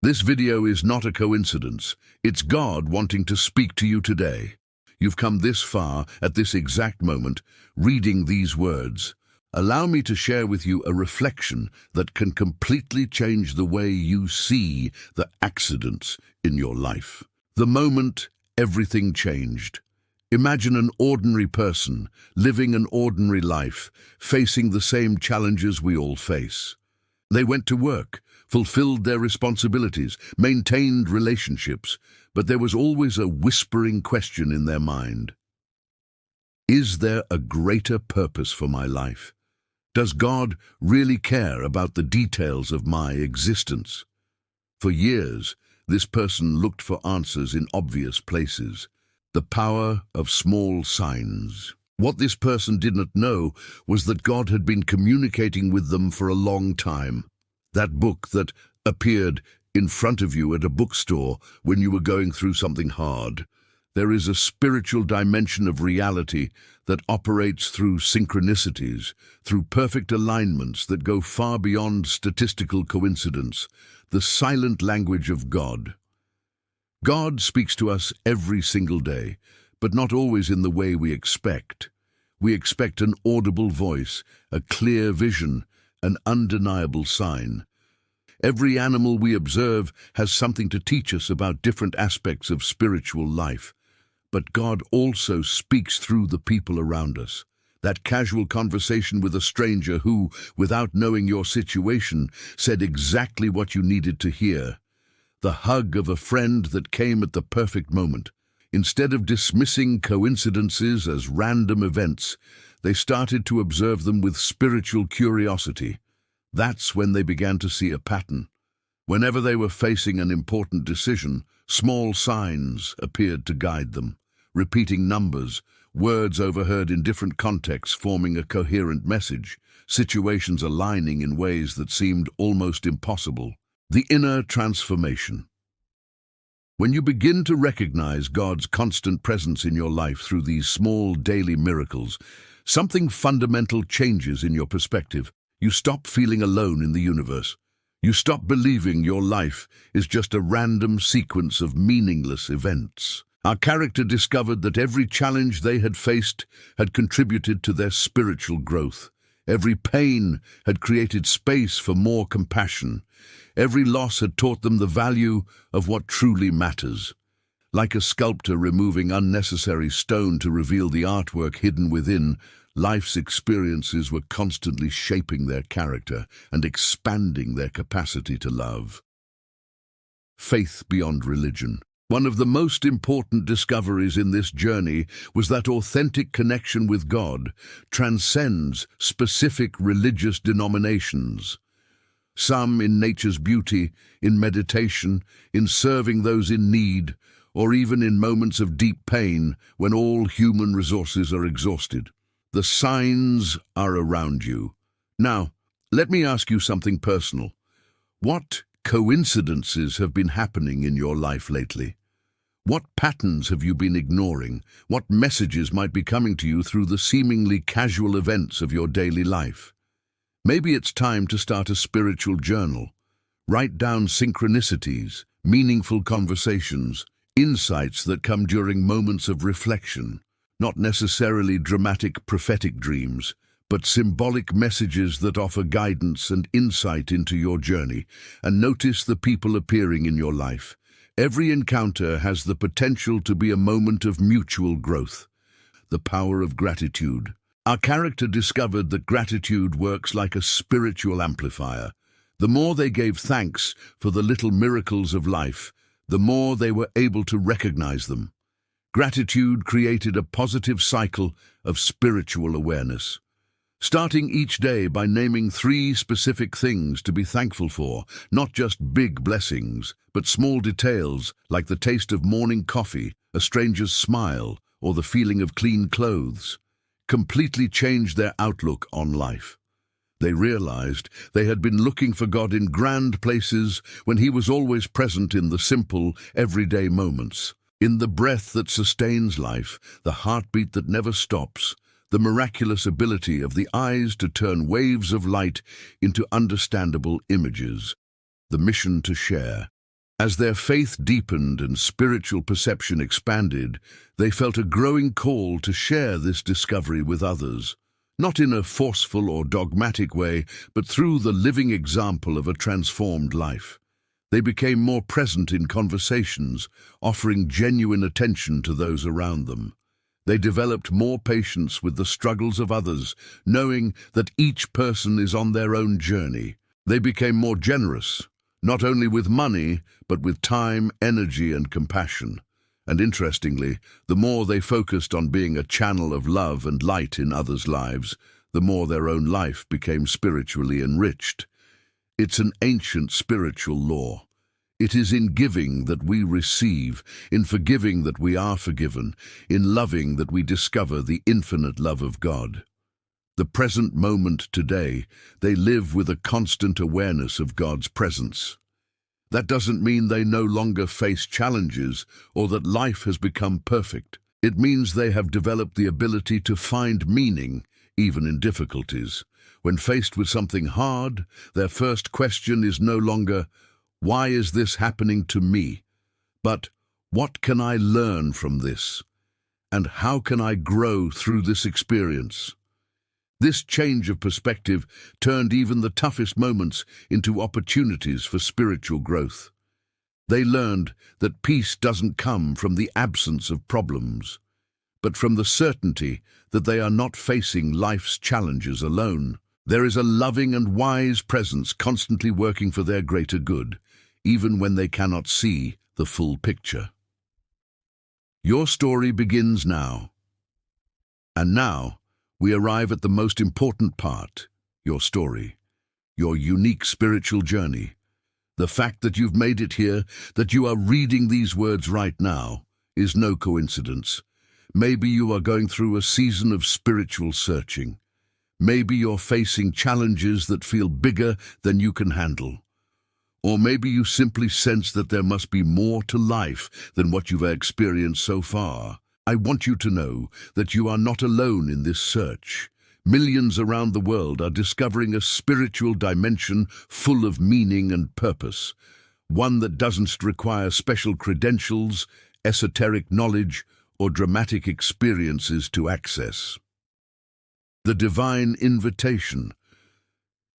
This video is not a coincidence. It's God wanting to speak to you today. You've come this far at this exact moment, reading these words. Allow me to share with you a reflection that can completely change the way you see the accidents in your life. The moment everything changed. Imagine an ordinary person living an ordinary life, facing the same challenges we all face. They went to work, fulfilled their responsibilities, maintained relationships, but there was always a whispering question in their mind. Is there a greater purpose for my life? Does God really care about the details of my existence? For years, this person looked for answers in obvious places. The power of small signs. What this person did not know was that God had been communicating with them for a long time. That book that appeared in front of you at a bookstore when you were going through something hard. There is a spiritual dimension of reality that operates through synchronicities, through perfect alignments that go far beyond statistical coincidence, the silent language of God. God speaks to us every single day, but not always in the way we expect. We expect an audible voice, a clear vision, an undeniable sign. Every animal we observe has something to teach us about different aspects of spiritual life. But God also speaks through the people around us. That casual conversation with a stranger who, without knowing your situation, said exactly what you needed to hear. The hug of a friend that came at the perfect moment. Instead of dismissing coincidences as random events, they started to observe them with spiritual curiosity. That's when they began to see a pattern. Whenever they were facing an important decision, small signs appeared to guide them. Repeating numbers, words overheard in different contexts forming a coherent message, situations aligning in ways that seemed almost impossible. The inner transformation. When you begin to recognize God's constant presence in your life through these small daily miracles, something fundamental changes in your perspective. You stop feeling alone in the universe. You stop believing your life is just a random sequence of meaningless events. Our character discovered that every challenge they had faced had contributed to their spiritual growth. Every pain had created space for more compassion. Every loss had taught them the value of what truly matters. Like a sculptor removing unnecessary stone to reveal the artwork hidden within, life's experiences were constantly shaping their character and expanding their capacity to love. Faith beyond religion. One of the most important discoveries in this journey was that authentic connection with God transcends specific religious denominations. Some in nature's beauty, in meditation, in serving those in need, or even in moments of deep pain when all human resources are exhausted. The signs are around you. Now, let me ask you something personal. What coincidences have been happening in your life lately? What patterns have you been ignoring? What messages might be coming to you through the seemingly casual events of your daily life? Maybe it's time to start a spiritual journal. Write down synchronicities, meaningful conversations, insights that come during moments of reflection. Not necessarily dramatic prophetic dreams, but symbolic messages that offer guidance and insight into your journey. And notice the people appearing in your life. Every encounter has the potential to be a moment of mutual growth. The power of gratitude. Our character discovered that gratitude works like a spiritual amplifier. The more they gave thanks for the little miracles of life, the more they were able to recognize them. Gratitude created a positive cycle of spiritual awareness. Starting each day by naming 3 specific things to be thankful for, not just big blessings, but small details like the taste of morning coffee, a stranger's smile, or the feeling of clean clothes, completely changed their outlook on life. They realized they had been looking for God in grand places when He was always present in the simple, everyday moments. In the breath that sustains life, the heartbeat that never stops, the miraculous ability of the eyes to turn waves of light into understandable images. The mission to share. As their faith deepened and spiritual perception expanded, they felt a growing call to share this discovery with others, not in a forceful or dogmatic way, but through the living example of a transformed life. They became more present in conversations, offering genuine attention to those around them. They developed more patience with the struggles of others, knowing that each person is on their own journey. They became more generous, not only with money, but with time, energy, and compassion. And interestingly, the more they focused on being a channel of love and light in others' lives, the more their own life became spiritually enriched. It's an ancient spiritual law. It is in giving that we receive, in forgiving that we are forgiven, in loving that we discover the infinite love of God. The present moment today, they live with a constant awareness of God's presence. That doesn't mean they no longer face challenges or that life has become perfect. It means they have developed the ability to find meaning, even in difficulties. When faced with something hard, their first question is no longer, "Why is this happening to me?" but, "What can I learn from this? And how can I grow through this experience?" This change of perspective turned even the toughest moments into opportunities for spiritual growth. They learned that peace doesn't come from the absence of problems, but from the certainty that they are not facing life's challenges alone. There is a loving and wise presence constantly working for their greater good, even when they cannot see the full picture. Your story begins now. And now, we arrive at the most important part, your story, your unique spiritual journey. The fact that you've made it here, that you are reading these words right now, is no coincidence. Maybe you are going through a season of spiritual searching. Maybe you're facing challenges that feel bigger than you can handle. Or maybe you simply sense that there must be more to life than what you've experienced so far. I want you to know that you are not alone in this search. Millions around the world are discovering a spiritual dimension full of meaning and purpose, one that doesn't require special credentials, esoteric knowledge, or dramatic experiences to access. The divine invitation.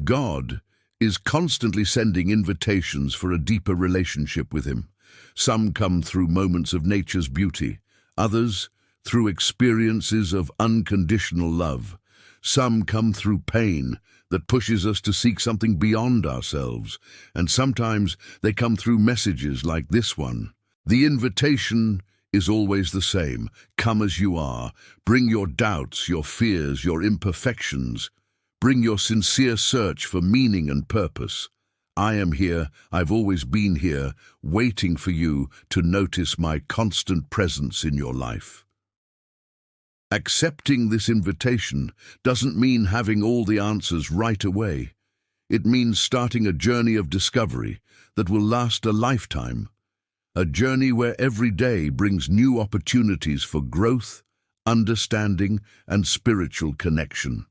God is constantly sending invitations for a deeper relationship with Him. Some come through moments of nature's beauty, others through experiences of unconditional love. Some come through pain that pushes us to seek something beyond ourselves, and sometimes they come through messages like this one. The invitation is always the same. Come as you are. Bring your doubts, your fears, your imperfections. Bring your sincere search for meaning and purpose. I am here, I've always been here, waiting for you to notice my constant presence in your life. Accepting this invitation doesn't mean having all the answers right away. It means starting a journey of discovery that will last a lifetime. A journey where every day brings new opportunities for growth, understanding, and spiritual connection.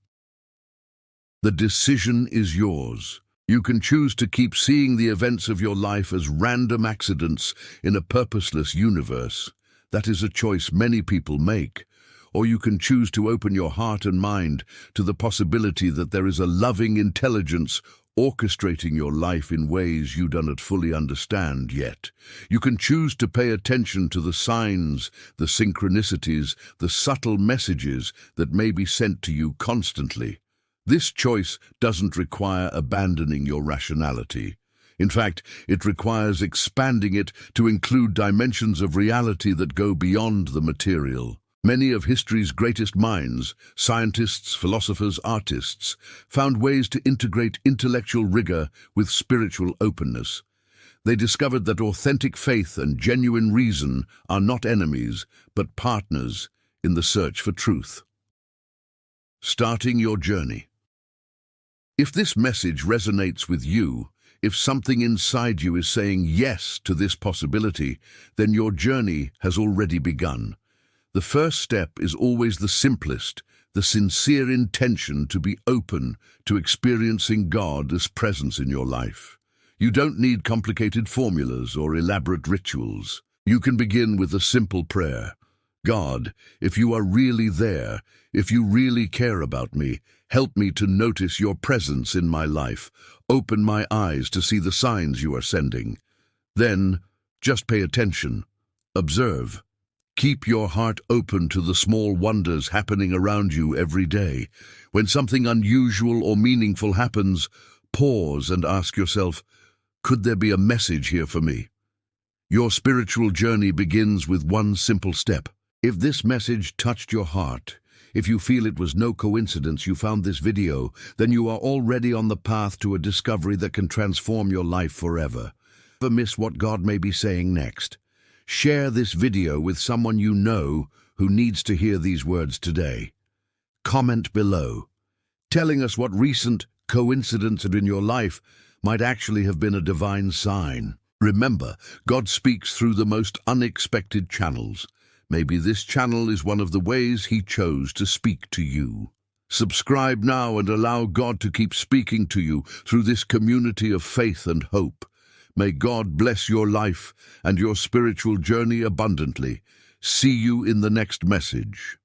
The decision is yours. You can choose to keep seeing the events of your life as random accidents in a purposeless universe. That is a choice many people make. Or you can choose to open your heart and mind to the possibility that there is a loving intelligence orchestrating your life in ways you do not fully understand yet. You can choose to pay attention to the signs, the synchronicities, the subtle messages that may be sent to you constantly. This choice doesn't require abandoning your rationality. In fact, it requires expanding it to include dimensions of reality that go beyond the material. Many of history's greatest minds, scientists, philosophers, artists, found ways to integrate intellectual rigor with spiritual openness. They discovered that authentic faith and genuine reason are not enemies, but partners in the search for truth. Starting your journey. If this message resonates with you, if something inside you is saying yes to this possibility, then your journey has already begun. The first step is always the simplest, the sincere intention to be open to experiencing God as presence in your life. You don't need complicated formulas or elaborate rituals. You can begin with a simple prayer. God, if you are really there, if you really care about me, help me to notice your presence in my life. Open my eyes to see the signs you are sending. Then, just pay attention. Observe. Keep your heart open to the small wonders happening around you every day. When something unusual or meaningful happens, pause and ask yourself, could there be a message here for me? Your spiritual journey begins with one simple step. If this message touched your heart, if you feel it was no coincidence you found this video, then you are already on the path to a discovery that can transform your life forever. Never miss what God may be saying next. Share this video with someone you know who needs to hear these words today. Comment below, telling us what recent coincidence in your life might actually have been a divine sign. Remember, God speaks through the most unexpected channels. Maybe this channel is one of the ways He chose to speak to you. Subscribe now and allow God to keep speaking to you through this community of faith and hope. May God bless your life and your spiritual journey abundantly. See you in the next message.